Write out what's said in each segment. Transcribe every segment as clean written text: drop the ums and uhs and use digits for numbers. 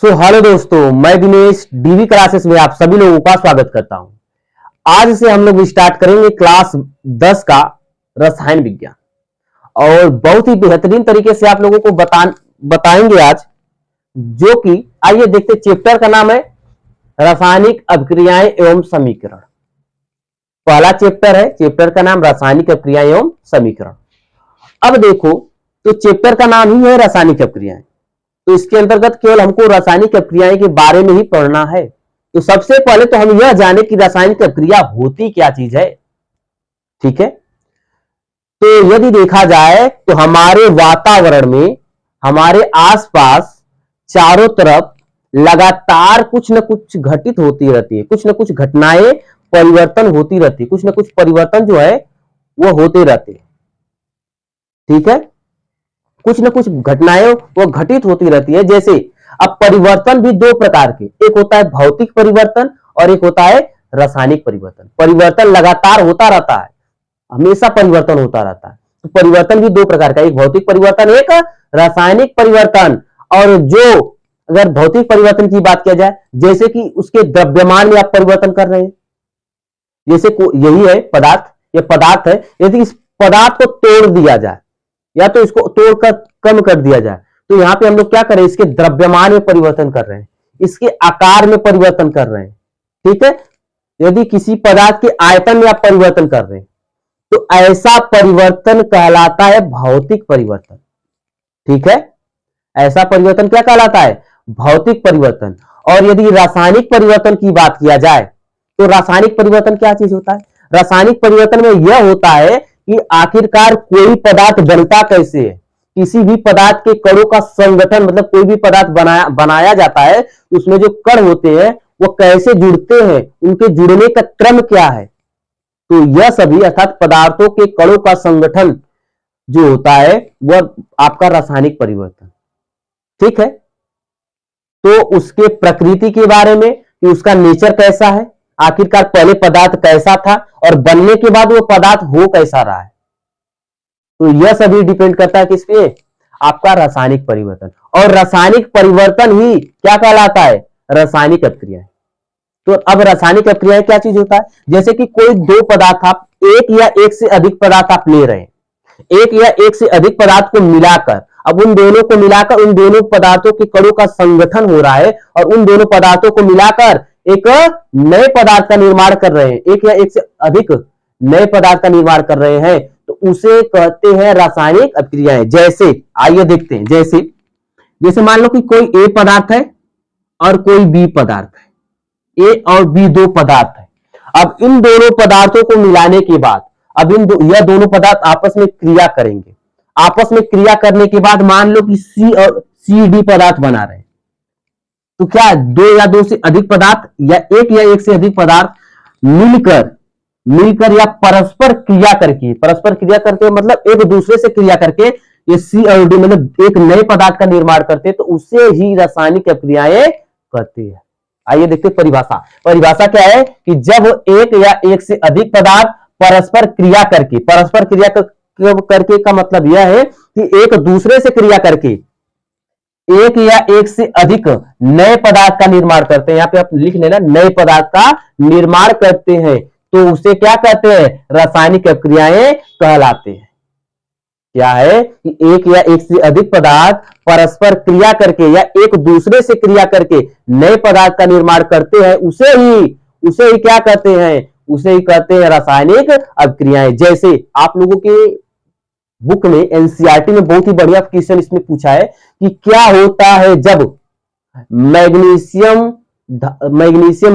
Hello दोस्तों, मैं Dinesh DV classes में आप सभी लोगों का स्वागत करता हूं। आज से हम लोग स्टार्ट करेंगे क्लास 10 का रसायन विज्ञान और बहुत ही बेहतरीन तरीके से आप लोगों को बताएंगे आज। जो कि आइए देखते, चैप्टर का नाम है रासायनिक अभिक्रियाएं एवं समीकरण। पहला चैप्टर है, चैप्टर का नाम रासायनिक अभिक्रियाएं एवं समीकरण। अब देखो, तो चैप्टर का नाम ही है रासायनिक अभिक्रियाएं, तो इसके अंतर्गत केवल हमको रासायनिक अभिक्रियाएं के बारे में ही पढ़ना है। तो सबसे पहले तो हम यह जाने कि रासायनिक अभिक्रिया होती क्या चीज है। ठीक है, तो यदि देखा जाए तो हमारे वातावरण में, हमारे आसपास चारों तरफ लगातार कुछ न कुछ घटित होती रहती है, कुछ न कुछ घटनाएं परिवर्तन होती रहती है, कुछ न कुछ परिवर्तन जो है वो होते रहते हैं। ठीक है, कुछ न कुछ घटनाएं वो घटित होती रहती है। जैसे अब परिवर्तन भी दो प्रकार के, एक होता है भौतिक परिवर्तन और एक होता है रासायनिक परिवर्तन। परिवर्तन लगातार होता रहता है, हमेशा परिवर्तन होता रहता है। तो परिवर्तन भी दो प्रकार का, एक भौतिक परिवर्तन, एक रासायनिक परिवर्तन। और जो अगर भौतिक परिवर्तन की बात किया जाए, जैसे कि उसके द्रव्यमान में आप परिवर्तन कर रहे हैं, जैसे यही है पदार्थ, ये पदार्थ है, यदि इस पदार्थ को तोड़ दिया जाए या तो इसको तोड़कर कम कर दिया जाए, तो यहां पे हम लोग क्या करें, इसके द्रव्यमान में परिवर्तन कर रहे हैं, इसके आकार में परिवर्तन कर रहे हैं। ठीक है, यदि किसी पदार्थ के आयतन में आप परिवर्तन कर रहे हैं तो ऐसा परिवर्तन कहलाता है भौतिक परिवर्तन। ठीक है, ऐसा परिवर्तन क्या कहलाता है, भौतिक परिवर्तन। और यदि रासायनिक परिवर्तन की बात किया जाए तो रासायनिक परिवर्तन क्या चीज होता है, रासायनिक परिवर्तन में यह होता है कि आखिरकार कोई पदार्थ बनता कैसे है, किसी भी पदार्थ के कणों का संगठन, मतलब कोई भी पदार्थ बनाया जाता है, उसमें जो कण होते हैं वो कैसे जुड़ते हैं, उनके जुड़ने का क्रम क्या है। तो यह सभी अर्थात पदार्थों के कणों का संगठन जो होता है वह आपका रासायनिक परिवर्तन। ठीक है, तो उसके प्रकृति के बारे में कि उसका नेचर कैसा है, आखिरकार पहले पदार्थ कैसा था और बनने के बाद वो पदार्थ हो कैसा रहा है। तो यह सभी डिपेंड करता है किस पे, आपका रासायनिक परिवर्तन। और रासायनिक परिवर्तन ही क्या कहलाता है, रासायनिक अभिक्रिया। तो अब रासायनिक अभिक्रिया क्या चीज होता है, जैसे कि कोई दो पदार्थ, आप एक या एक से अधिक पदार्थ आप ले रहे हैं, एक या एक से अधिक पदार्थ को मिलाकर, अब उन दोनों को मिलाकर उन दोनों पदार्थों के कणों का संगठन हो रहा है और उन दोनों पदार्थों को मिलाकर एक नए पदार्थ का निर्माण कर रहे हैं, एक या एक से अधिक नए पदार्थ का निर्माण कर रहे हैं, तो उसे कहते हैं रासायनिक अभिक्रियाएं। जैसे आइए देखते हैं, जैसे जैसे मान लो कि कोई ए पदार्थ है और कोई बी पदार्थ है, ए और बी दो पदार्थ है। अब इन दोनों पदार्थों को मिलाने के बाद अब यह दोनों पदार्थ आपस में क्रिया करेंगे, आपस में क्रिया करने के बाद मान लो कि सी और सी डी पदार्थ बना रहे हैं। तो क्या दो या दो से अधिक पदार्थ या एक से अधिक पदार्थ मिलकर मिलकर या परस्पर क्रिया करके, परस्पर क्रिया करके मतलब एक दूसरे से क्रिया करके ये सी और डी मतलब एक नए पदार्थ का निर्माण करते हैं, तो उसे ही रासायनिक क्रियाएं कहते हैं। आइए देखते हैं परिभाषा। परिभाषा क्या है कि जब एक या एक से अधिक पदार्थ परस्पर क्रिया करके, परस्पर क्रिया करके का मतलब यह है कि एक दूसरे से क्रिया करके एक या एक से अधिक नए पदार्थ का निर्माण करते हैं, यहां पे आप लिख लेना, नए पदार्थ का निर्माण करते हैं, तो उसे क्या कहते हैं, रासायनिक क्रियाएं कहलाते हैं। क्या है कि एक या एक से अधिक पदार्थ परस्पर क्रिया करके या एक दूसरे से क्रिया करके नए पदार्थ का निर्माण करते हैं, उसे ही क्या कहते हैं, उसे ही कहते हैं रासायनिक अभिक्रियाएं। जैसे आप लोगों के बुक में एनसीईआरटी में बहुत ही बढ़िया क्वेश्चन इसमें पूछा है कि क्या होता है जब मैग्नीशियम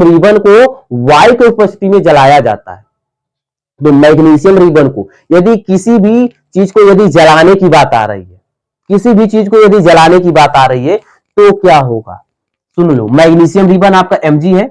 रिबन को वायु की उपस्थिति में जलाया जाता है। तो मैग्नीशियम रिबन को यदि किसी भी चीज को यदि जलाने की बात आ रही है, किसी भी चीज को यदि जलाने की बात आ रही है तो क्या होगा, सुन लो, मैग्नीशियम रिबन आपका Mg है।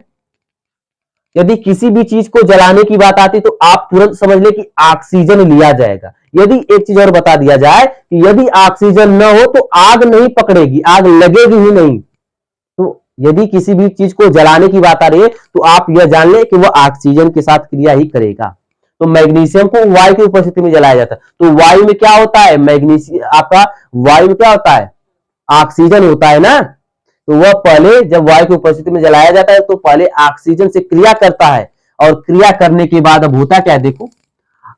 यदि किसी भी चीज को जलाने की बात आती तो आप तुरंत समझ ले कि ऑक्सीजन लिया जाएगा। यदि एक चीज और बता दिया जाए कि यदि ऑक्सीजन न हो तो आग नहीं पकड़ेगी, आग लगेगी ही नहीं। तो यदि किसी भी चीज को जलाने की बात आ रही है तो आप यह जान ले कि वह ऑक्सीजन के साथ क्रिया ही करेगा। तो मैग्नीशियम को वायु की उपस्थिति में जलाया जाता है, तो वायु में क्या होता है, मैग्नीशियम आपका वायु में क्या होता है, ऑक्सीजन होता है ना। तो वह पहले जब वायु की उपस्थिति में जलाया जाता है तो पहले ऑक्सीजन से क्रिया करता है, और क्रिया करने के बाद अब होता क्या है देखो।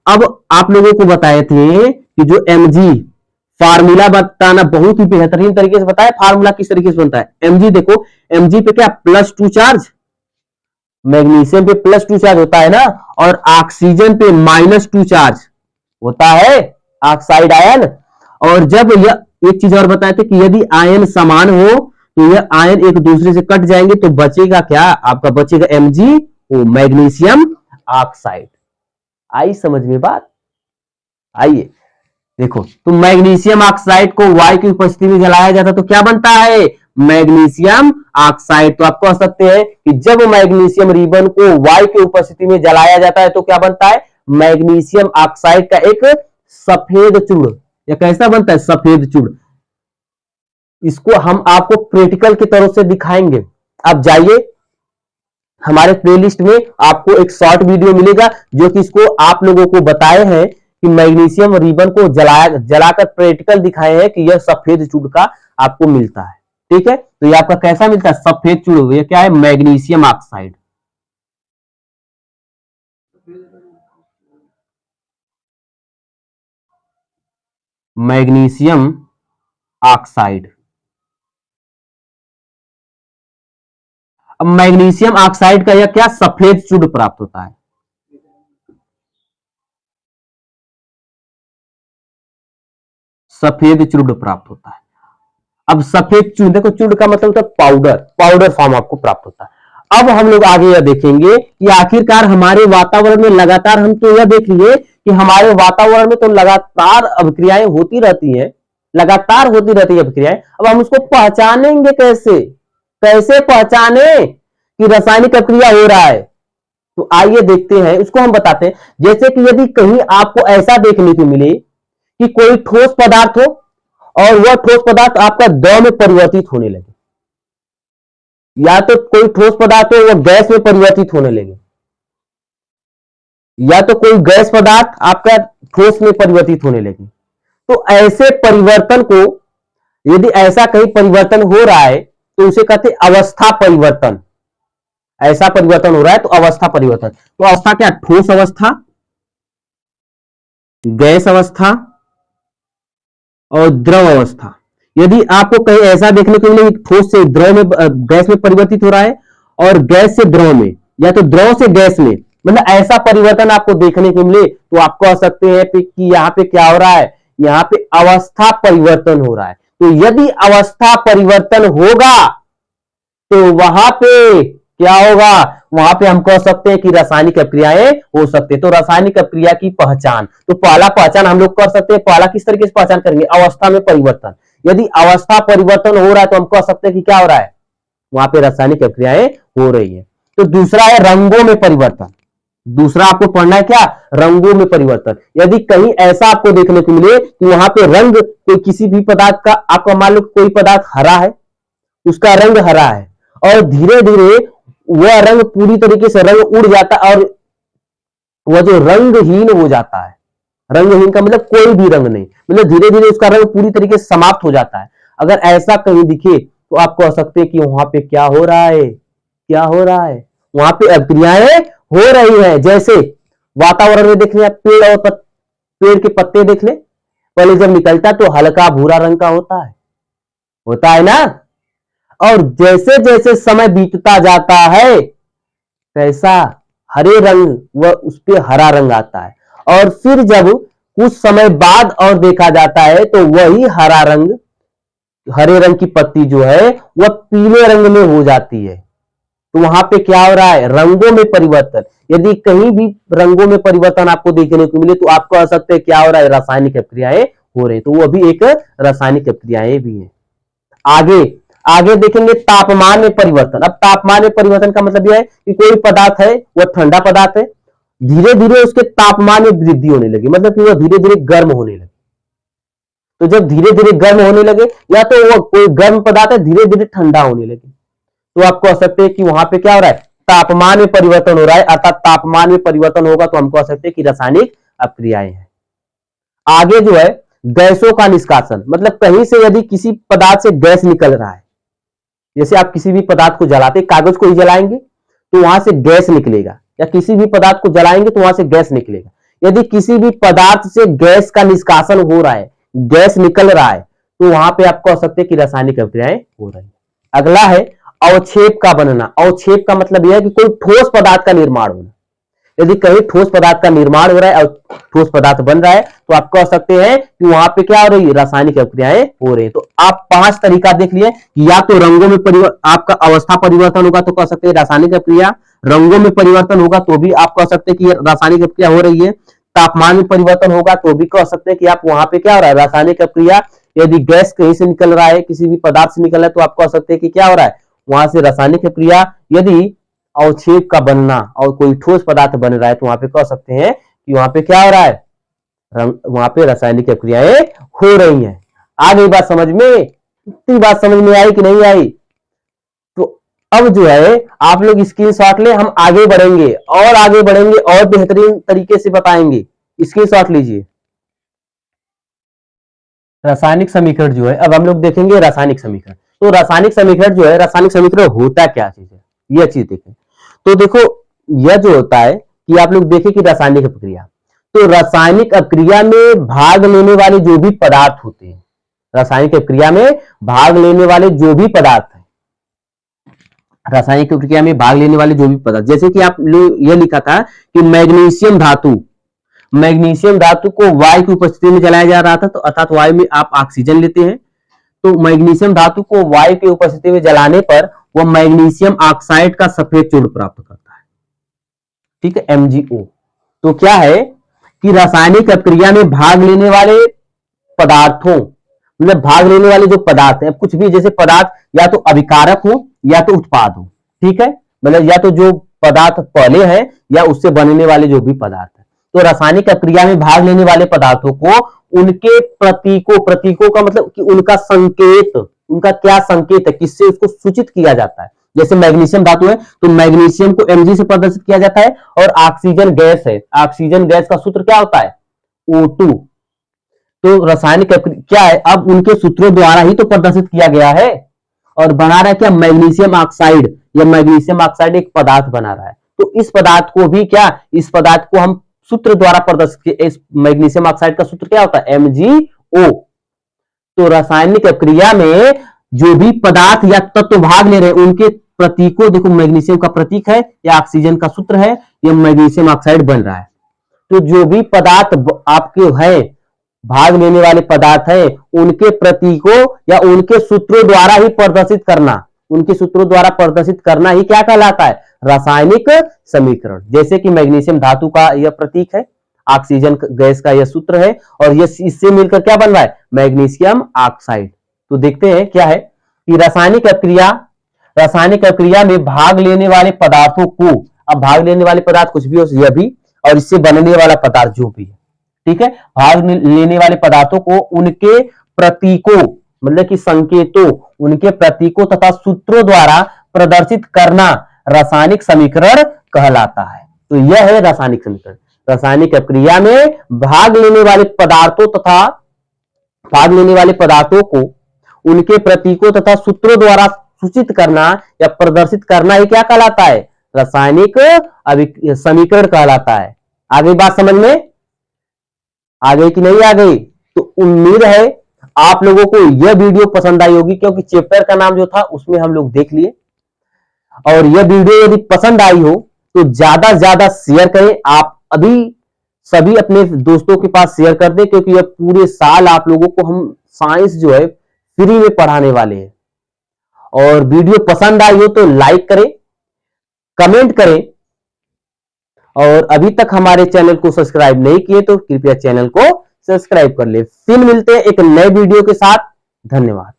अब आप लोगों को बताए थे कि जो mg फार्मूला बताना बहुत ही बेहतरीन तरीके से बताया, फार्मूला किस तरीके से बनता है। mg देखो, mg पे क्या +2 चार्ज, मैग्नीशियम पे +2 चार्ज होता है ना, और ऑक्सीजन पे -2 चार्ज होता है, ऑक्साइड आयन। और जब यह एक चीज और बताए थे कि यदि आयन समान हो तो यह आयन एक दूसरे से कट जाएंगे, तो बचेगा क्या, आपका बचेगा Mg, वो मैग्नीशियम ऑक्साइड। आई समझ में बात। आइए देखो, तो मैग्नीशियम ऑक्साइड को वायु की उपस्थिति में जलाया जाता तो क्या बनता है, मैग्नीशियम ऑक्साइड। तो आप कह सकते हैं कि जब मैग्नीशियम रिबन को वायु की उपस्थिति में जलाया जाता है तो क्या बनता है, मैग्नीशियम ऑक्साइड का एक सफेद चूर्ण। या कैसा बनता है, सफेद चूर्ण। इसको हम आपको प्रैक्टिकल की तरफ से दिखाएंगे। आप जाइए हमारे प्लेलिस्ट में, आपको एक शॉर्ट वीडियो मिलेगा जो कि इसको आप लोगों को बताए हैं कि मैग्नीशियम रिबन को जलाकर प्रैक्टिकल दिखाए हैं कि यह सफेद चूर्ण का आपको मिलता है। ठीक है, तो ये आपका कैसा मिलता है, सफेद चूर्ण। ये क्या है, मैग्नीशियम ऑक्साइड। Magnesium oxide. अब मैग्नीशियम ऑक्साइड का यह क्या सफेद चूर्ण प्राप्त होता है। सफेद चूर्ण प्राप्त होता है। अब सफेद चूर्ण, देखो चूर्ण का मतलब होता है पाउडर, पाउडर फॉर्म आपको प्राप्त होता है। अब हम लोग आगे यह देखेंगे कि आखिरकार हमारे वातावरण में लगातार, हम तो यह देख लिए कि हमारे वातावरण में तो लगातार अभिक्रियाएं होती रहती हैं, लगातार होती रहती है अभिक्रियाएं। अब हम उसको पहचानेंगे कैसे, कैसे पहचाने कि रासायनिक अभिक्रिया हो रहा है। तो आइए देखते हैं, उसको हम बताते हैं। जैसे कि यदि कहीं आपको ऐसा देखने को मिले कि कोई ठोस पदार्थ हो और वह ठोस पदार्थ आपका द्रव में परिवर्तित होने लगे, या तो कोई ठोस पदार्थ हो वह गैस में परिवर्तित होने लगे, या तो कोई गैस पदार्थ आपका ठोस में परिवर्तित होने लगे, तो ऐसे परिवर्तन को, यदि ऐसा कहीं परिवर्तन हो रहा है तो उसे कहते हैं अवस्था परिवर्तन। ऐसा परिवर्तन हो रहा है तो अवस्था परिवर्तन। तो अवस्था क्या, ठोस अवस्था, गैस अवस्था और द्रव अवस्था। यदि आपको कहीं ऐसा देखने को मिले ठोस से द्रव में, गैस में परिवर्तित हो रहा है, और गैस से द्रव में, या तो द्रव से गैस में, मतलब ऐसा परिवर्तन आपको देखने को मिले, तो आप कह सकते हैं कि यहाँ पे क्या हो रहा है, यहाँ पे अवस्था परिवर्तन हो रहा है। तो यदि अवस्था परिवर्तन होगा तो वहां पे क्या होगा, वहां पे हम कह सकते हैं कि रासायनिक अभिक्रियाएं हो सकते हैं। तो रासायनिक अभिक्रिया की पहचान, तो पहला पहचान हम लोग कर सकते हैं, पहला किस तरीके से पहचान करेंगे, अवस्था में परिवर्तन। यदि अवस्था परिवर्तन हो रहा है तो हम कह सकते हैं कि क्या हो रहा है, वहां पे रासायनिक अभिक्रियाएं हो रही है। तो दूसरा है रंगों में परिवर्तन। दूसरा आपको पढ़ना है क्या, रंगों में परिवर्तन। यदि कहीं ऐसा आपको देखने को मिले कि वहां पे रंग, कोई किसी भी पदार्थ का, आपका मान लो कोई पदार्थ हरा है, उसका रंग हरा है, और धीरे धीरे वह रंग पूरी तरीके से रंग उड़ जाता है और वह जो रंगहीन हो जाता है। रंगहीन का मतलब कोई भी रंग नहीं, मतलब धीरे धीरे उसका रंग पूरी तरीके से समाप्त हो जाता है। अगर ऐसा कहीं दिखे तो आप कह सकते हैं कि वहां पे क्या हो रहा है, क्या हो रहा है, वहां पे अभिक्रियाएं हो रही है। जैसे वातावरण में देख लें, पेड़ और पेड़ के पत्ते देख ले, पहले जब निकलता तो हल्का भूरा रंग का होता है ना, और जैसे जैसे समय बीतता जाता है कैसा, हरे रंग, वह उस पर हरा रंग आता है, और फिर जब कुछ समय बाद और देखा जाता है तो वही हरा रंग, हरे रंग की पत्ती जो है वह पीले रंग में हो जाती है। तो वहां पे क्या हो रहा है, रंगों में परिवर्तन। यदि कहीं भी रंगों में परिवर्तन आपको देखने को मिले तो आप कह सकते हैं क्या हो रहा है, रासायनिक अभिक्रियाएं हो रही है। तो वो भी एक रासायनिक अभिक्रियाएं भी है। आगे आगे देखेंगे तापमान में परिवर्तन। अब तापमान में परिवर्तन का मतलब यह है कि कोई पदार्थ है, वह ठंडा पदार्थ है, धीरे धीरे उसके तापमान में वृद्धि होने लगी, मतलब कि वह धीरे धीरे गर्म होने लगे। तो जब धीरे धीरे गर्म होने लगे, या तो वह कोई गर्म पदार्थ है धीरे धीरे ठंडा होने लगे, तो आप कह सकते हैं कि वहां पे क्या हो रहा है, तापमान में परिवर्तन हो रहा है। अर्थात तापमान में परिवर्तन होगा तो हम कह सकते हैं कि रासायनिक अभिक्रियाएं हैं। आगे जो है गैसों का निष्कासन, मतलब कहीं से यदि किसी पदार्थ से गैस निकल रहा है, जैसे आप किसी भी पदार्थ को जलाते, कागज को ही जलाएंगे तो वहां से गैस निकलेगा, या किसी भी पदार्थ को जलाएंगे तो वहां से गैस निकलेगा। यदि किसी भी पदार्थ से गैस का निष्कासन हो रहा है, गैस निकल रहा है, तो वहां पे आप कह सकते हैं कि रासायनिक अभिक्रियाएं हो रही है। अगला है अवक्षेप का बनना। अवक्षेप का मतलब यह है कि कोई ठोस पदार्थ का निर्माण होना। यदि कहीं ठोस पदार्थ का निर्माण हो रहा है और ठोस पदार्थ बन रहा है तो आप कह सकते हैं कि वहां पे क्या हो रही है, रासायनिक अभिक्रियाएं हो रही है। तो आप 5 तरीका देख लिए, या तो रंगों में आपका अवस्था परिवर्तन होगा तो कह सकते हैं रासायनिक अभिक्रिया, रंगों में परिवर्तन होगा तो भी आप कह सकते हैं कि रासायनिक अभिक्रिया हो रही है, तापमान में परिवर्तन होगा तो भी कह सकते हैं कि आप वहां पे क्या हो रहा है, रासायनिक अभिक्रिया। यदि गैस कहीं से निकल रहा है, किसी भी पदार्थ से निकल रहा है, तो आप कह सकते हैं कि क्या हो रहा है, वहां से रासायनिक अभिक्रिया। यदि अवक्षेप का बनना और कोई ठोस पदार्थ बन रहा है तो वहां पे कह सकते हैं कि वहां पे क्या हो रहा है, वहां पे रासायनिक अभिक्रियाएं हो रही हैं। आ गई बात समझ में? इतनी बात समझ में आई कि नहीं आई? तो अब जो है आप लोग स्क्रीनशॉट ले, हम आगे बढ़ेंगे और बेहतरीन तरीके से बताएंगे। स्क्रीनशॉट लीजिए। रासायनिक समीकरण जो है, अब हम लोग देखेंगे रासायनिक समीकरण। तो रासायनिक समीकरण जो है, रासायनिक समीकरण होता क्या चीज है, यह चीज देखें। तो देखो, यह जो होता है कि आप लोग देखें कि रासायनिक अभिक्रिया, तो रासायनिक अभिक्रिया में भाग लेने वाले जो भी पदार्थ होते हैं, रासायनिक अभिक्रिया में भाग लेने वाले जो भी पदार्थ है, रासायनिक अभिक्रिया में भाग लेने वाले जो भी पदार्थ, जैसे कि आप यह लिखा था कि मैग्नीशियम धातु को वायु की उपस्थिति में जलाया जा रहा था, तो अर्थात वायु में आप ऑक्सीजन लेते हैं, तो मैग्नीशियम धातु को वायु की उपस्थिति में जलाने पर वह मैग्नीशियम ऑक्साइड का सफेद चूर्ण प्राप्त करता है, ठीक है, MgO। तो क्या है कि रासायनिक अभिक्रिया में भाग लेने वाले पदार्थों, मतलब भाग लेने वाले जो पदार्थ है, कुछ भी जैसे पदार्थ या तो अभिकारक हो या तो उत्पाद हो, ठीक है, मतलब या तो जो पदार्थ पहले है या उससे बनने वाले जो भी पदार्थ है। तो रासायनिक अभिक्रिया में भाग लेने वाले पदार्थों को उनके प्रतीकों का मतलब कि उनका संकेत, उनका क्या संकेत है, किससे उसको सूचित किया जाता है। जैसे मैग्नीशियम धातु है तो मैग्नीशियम को Mg से प्रदर्शित किया जाता है, और ऑक्सीजन गैस है, ऑक्सीजन गैस का सूत्र क्या होता है, O2। तो रासायनिक क्या है, अब उनके सूत्रों द्वारा ही तो प्रदर्शित किया गया है, और बना रहा है क्या, मैग्नीशियम ऑक्साइड। या मैग्नीशियम ऑक्साइड एक पदार्थ बना रहा है, तो इस पदार्थ को भी क्या, इस पदार्थ को हम सूत्र द्वारा प्रदर्शित किए। इस मैग्नीशियम ऑक्साइड का सूत्र क्या होता है, MgO। तो रासायनिक अभिक्रिया में जो भी पदार्थ या तत्व भाग ले रहे हैं उनके प्रतीकों, देखो मैग्नीशियम का प्रतीक है या ऑक्सीजन का सूत्र है, यह मैग्नीशियम ऑक्साइड बन रहा है। तो जो भी पदार्थ आपके है, भाग लेने वाले पदार्थ है, उनके प्रतीकों या उनके सूत्रों द्वारा ही प्रदर्शित करना, उनके सूत्रों द्वारा प्रदर्शित करना ही क्या कहलाता है, रासायनिक समीकरण। जैसे कि मैग्नीशियम धातु का यह प्रतीक है, ऑक्सीजन गैस का यह सूत्र है, और यह इससे मिलकर क्या बन रहा है, मैग्नीशियम ऑक्साइड। तो देखते हैं क्या है कि रासायनिक अभिक्रिया में भाग लेने वाले पदार्थों को, अब भाग लेने वाले पदार्थ कुछ भी हो, यह भी, और इससे बनने वाला पदार्थ जो भी है, ठीक है, भाग लेने वाले पदार्थों को उनके प्रतीकों, मतलब कि संकेतों, उनके प्रतीकों तथा सूत्रों द्वारा प्रदर्शित करना रासायनिक समीकरण कहलाता है। तो यह है रासायनिक समीकरण। रासायनिक अभिक्रिया में भाग लेने वाले पदार्थों को उनके प्रतीकों तथा सूत्रों द्वारा सूचित करना या प्रदर्शित करना ही क्या कहलाता है, रासायनिक समीकरण कहलाता है। आ गई बात समझ में? आ गई कि नहीं आ गई? तो उम्मीद है आप लोगों को यह वीडियो पसंद आई होगी, क्योंकि चैप्टर का नाम जो था उसमें हम लोग देख लिए। और यह वीडियो यदि पसंद आई हो तो ज्यादा से ज्यादा शेयर करें। आप अभी सभी अपने दोस्तों के पास शेयर कर दें, क्योंकि यह पूरे साल आप लोगों को हम साइंस जो है फ्री में पढ़ाने वाले हैं। और वीडियो पसंद आई हो तो लाइक करें, कमेंट करें, और अभी तक हमारे चैनल को सब्सक्राइब नहीं किए तो कृपया चैनल को सब्सक्राइब कर ले। फिर मिलते हैं एक नए वीडियो के साथ। धन्यवाद।